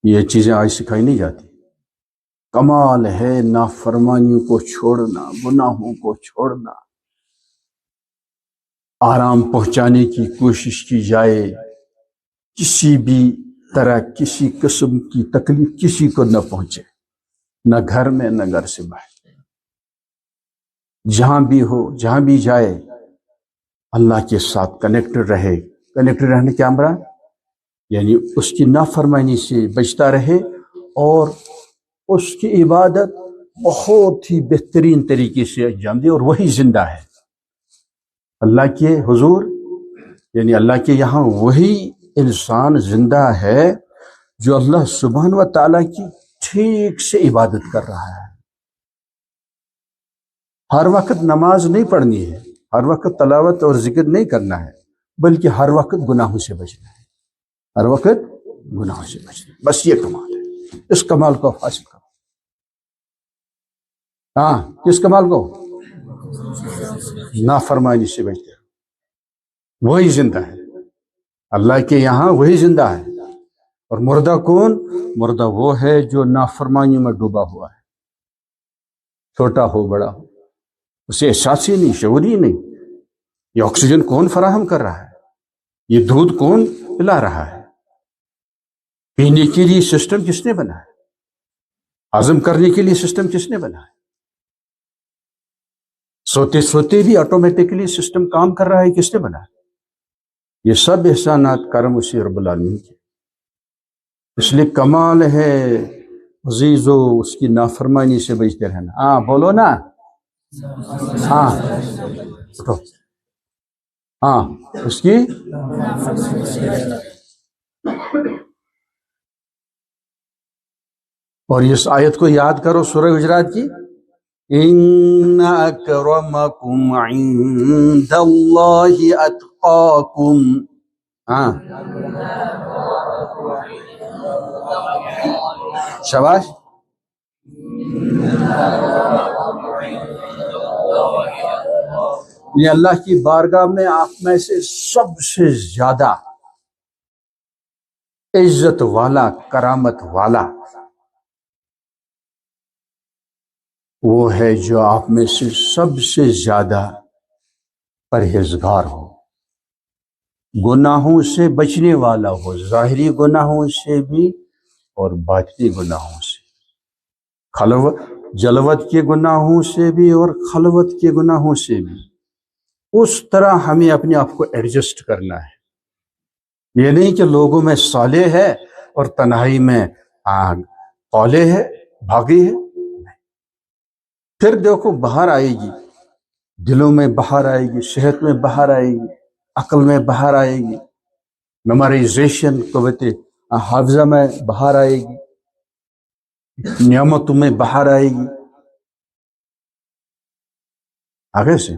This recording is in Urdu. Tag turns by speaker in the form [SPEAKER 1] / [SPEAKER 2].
[SPEAKER 1] یہ چیزیں آج سکھائی نہیں جاتی. کمال ہے نافرمانیوں کو چھوڑنا، گناہوں کو چھوڑنا. آرام پہنچانے کی کوشش کی جائے، کسی بھی طرح کسی قسم کی تکلیف کسی کو نہ پہنچے، نہ گھر میں نہ گھر سے باہر. جہاں بھی ہو، جہاں بھی جائے، اللہ کے ساتھ کنیکٹڈ رہے. کنیکٹڈ رہنے کیا مراد؟ یعنی اس کی نافرمانی سے بچتا رہے اور اس کی عبادت بہت ہی بہترین طریقے سے انجام دے. اور وہی زندہ ہے اللہ کے حضور، یعنی اللہ کے یہاں وہی انسان زندہ ہے جو اللہ سبحانہ و تعالیٰ کی ٹھیک سے عبادت کر رہا ہے. ہر وقت نماز نہیں پڑھنی ہے، ہر وقت تلاوت اور ذکر نہیں کرنا ہے، بلکہ ہر وقت گناہوں سے بچنا ہے، ہر وقت گناہوں سے بچنا ہے. بس یہ کمال ہے. اس کمال کو حاصل کرو. ہاں، کس کمال کو؟ نافرمانی سے بچتے ہیں. وہی زندہ ہے اللہ کے یہاں، وہی زندہ ہے. اور مردہ کون؟ مردہ وہ ہے جو نافرمانی میں ڈوبا ہوا ہے، چھوٹا ہو بڑا ہو، اسے احساس ہی نہیں، شعور ہی نہیں. یہ آکسیجن کون فراہم کر رہا ہے؟ یہ دودھ کون پلا رہا ہے؟ پینے کے لیے سسٹم کس نے بنا ہے؟ ہضم کرنے کے لیے سسٹم کس نے بنا ہے؟ سوتے سوتے بھی آٹومیٹکلی سسٹم کام کر رہا ہے، کس نے بنا ہے؟ یہ سب احسانات کرم اسی رب العالمین کے. اس لیے کمال ہے عزیزو اس کی نافرمانی سے بچتے رہنا. ہاں بولو نا. ہاں اٹھو. ہاں اس کی اور اس آیت کو یاد کرو، سورہ حجرات کی. ان اکرمکم عند اللہ اتقاکم. ہاں شاباش. یہ اللہ کی بارگاہ میں آپ میں سے سب سے زیادہ عزت والا، کرامت والا وہ ہے جو آپ میں سے سب سے زیادہ پرہیزگار ہو، گناہوں سے بچنے والا ہو، ظاہری گناہوں سے بھی اور باطنی گناہوں سے، جلوت کے گناہوں سے بھی اور خلوت کے گناہوں سے بھی. اس طرح ہمیں اپنے آپ کو ایڈجسٹ کرنا ہے. یہ نہیں کہ لوگوں میں صالح ہے اور تنہائی میں طالع ہے، بھاگی ہے. پھر دیکھو بہار آئے گی، دلوں میں بہار آئے گی، صحت میں بہار آئے گی، عقل میں بہار آئے گی، میمورائزیشن قوت حافظہ میں بہار آئے گی، نعمتوں میں بہار آئے گی. آگے سے